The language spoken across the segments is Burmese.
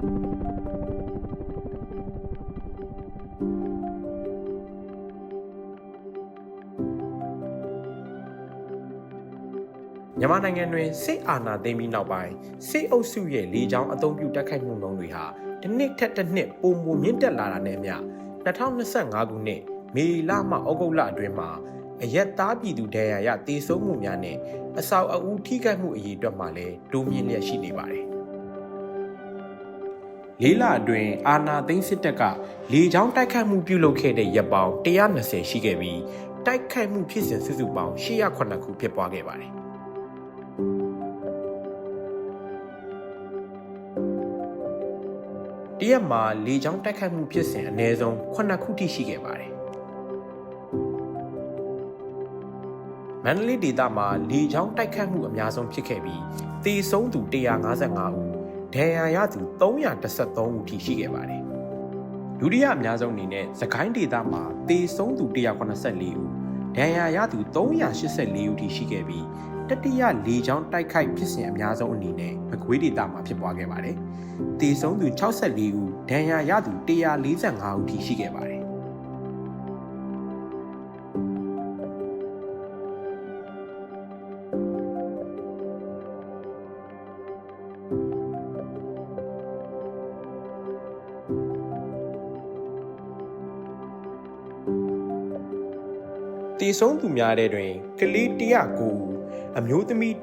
မြန်မာနိုင်ငံတွင်စစ်အာဏာသိမ်းပြီးနောက်ပိုင်းစစ်အုပ်စုရဲ့လေကြောင်းအုံပြုတိုက်ခိုက်မှုနှုန်းတွေဟာတစ်နှစ်ထက်တစ်နှစ်ပိုမိုမြင့်တက်လာတာနဲ့အမျှ2025ခုနှစ်မေလမှဩဂုတ်လအတွင်းမှာအရက်သားပြည်သူဒဏ်ရာရသေဆုံးမှုများနဲ့အဆောက်အဦထိခိုက်မှုအရေးအတွက်မှာလည်းတိုးမြင့်လျက်ရှိနေပါတယ်။လေးလအတွင်းအာဏာသိမ်းစစ်တပ်ကလေကြောင်းတိုက်ခိုက်မှုပြုလုပ်ခဲ့တဲ့ရက်ပေါင်း120ရှိခဲ့ပြီးတိုက်ခိုက်မှုဖြစ်စဉ်စုစုပေါင်း809ခုဖြစ်ပွားခဲ့ပါတယ်။တရက်မှာလေကြောင်းတိုက်ခိုက်မှုဖြစ်စဉ်အနည်းဆုံး9ခုထိရှိခဲ့ပါတယ်။မန္တလေးဒေသမှာလေကြောင်းတိုက်ခိုက်မှုအများဆုံးဖြစ်ခဲ့ပြီးသေဆုံးသူ155ဦးဒဏ်ရာရသူ313ဦးထိရှိခဲ့ပါတယ်။ဒုတိယအများဆုံးအနေနဲ့စကိုင်းဒေသမှာသေဆုံးသူ184ဦးဒဏ်ရာရသူ384ဦးထိရှိခဲ့ပြီးတတိယလေကြောင်းတိုက်ခိုက်ဖြစ်စဉ်အများဆုံးအနေနဲ့မကွေးဒေသမှာဖြစ်ပွားခဲ့ပါတယ်။သေဆုံးသူ64ဦးဒဏ်ရာရသူ145ဦးထိရှိခဲ့ပါတယ်။သေဆုံးသူများတဲ့တွင်ကလေး109ဦးအမျိုးသမီး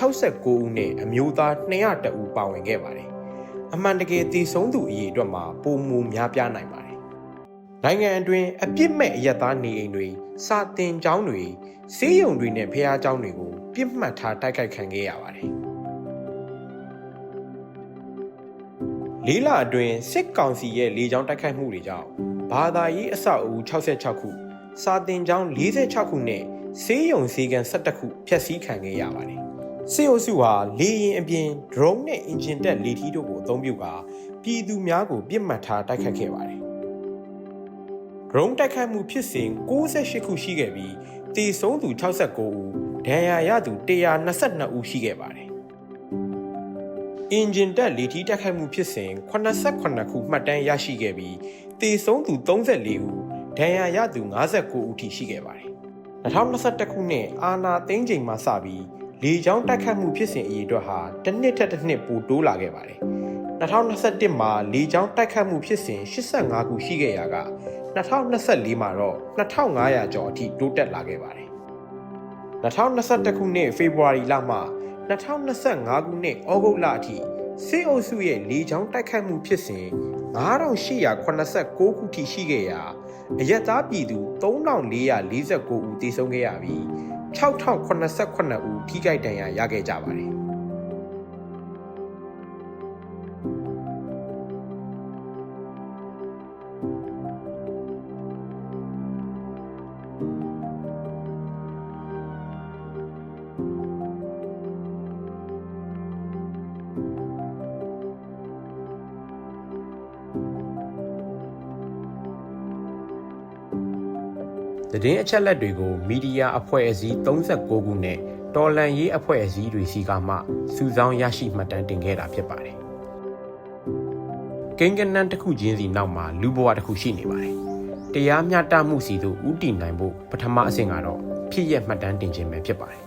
169ဦးနဲ့အမျိုးသား201ဦးပါဝင်ခဲ့ပါတယ်။အမှန်တကယ်သေဆုံးသူအရေအတွက်မှာပိုမိုများပြားနိုင်ပါတယ်။နိုင်ငံအတွင်းအပြစ်မဲ့အရပ်သားနေအိမ်တွေစာသင်ကျောင်းတွေဆေးရုံတွေနဲ့ဘုရားကျောင်းတွေကိုပြစ်မှတ်ထားတိုက်ခိုက်ခံခဲ့ရပါတယ်။လေးလအတွင်းစစ်ကောင်စီရဲ့လေကြောင်းတိုက်ခိုက်မှုတွေကြောင့်ဘာသာရေးအဆောက်အဦ66ခုစာသင်ကျောင်း46ခုနဲ့ဆေးရုံဆေးခန်း17ခုဖျက်ဆီးခံခဲ့ရပါတယ်။စစ်အုပ်စုဟာလေယာဉ်အပြင် drone နဲ့ engine တက်လေထီးတို့ကိုအသုံးပြုကာပြည်သူများကိုပြစ်မှတ်ထားတိုက်ခတ်ခဲ့ပါတယ်။ drone တိုက်ခိုက်မှုဖြစ်စဉ်68ခုရှိခဲ့ပြီးသေဆုံးသူ69ဦးဒဏ်ရာရသူ122ဦးရှိခဲ့ပါတယ်။ engine တက်လေထီးတိုက်ခိုက်မှုဖြစ်စဉ်89ခုမှတ်တမ်းရရှိခဲ့ပြီးသေဆုံးသူ34ဦးဒဏ်ရာရသူ59ဦးထိရှိခဲ့ပါတယ်။2021ခုနှစ်အာဏာသိမ်းချိန်မှစပြီးလေကြောင်းတိုက်ခတ်မှုဖြစ်စဉ်အရေအတွက်ဟာတစ်နှစ်ထက်တစ်နှစ်ပိုတိုးလာခဲ့ပါတယ်။2021မှာလေကြောင်းတိုက်ခတ်မှုဖြစ်စဉ်85ခုရှိခဲ့ရာက2024မှာတော့2500ကျော်အထိတိုးတက်လာခဲ့ပါတယ်။2021ခုနှစ်ဖေဖော်ဝါရီလမှ2025ခုနှစ်ဩဂုတ်လအထိစစ်အုပ်စုရဲ့လေကြောင်းတိုက်ခတ်မှုဖြစ်စဉ်9889ခုထိရှိခဲ့ရာအရက်သားပြည်သူ3449ဦးသေဆုံးခဲ့ရပြီး6089ဦးထိခိုက်ဒဏ်ရာရခဲ့ကြပါတယ်။သတင်းအချက်အလက်တွေကိုမီဒီယာအဖွဲ့အစည်း39ခုနဲ့တော်လှန်ရေးအဖွဲ့အစည်းတွေစီကမှစုဆောင်းရရှိမှတ်တမ်းတင်ခဲ့တာဖြစ်ပါတယ်။ကိန်းဂဏန်းတစ်ခုချင်းစီနောက်မှာလူဘဝတစ်ခုရှိနေပါတယ်။တရားမျှတမှုစီသို့ဦးတည်နိုင်ဖို့ပထမအဆင့်ကတော့ဖြစ်ရမှတ်တမ်းတင်ခြင်းပဲဖြစ်ပါတယ်။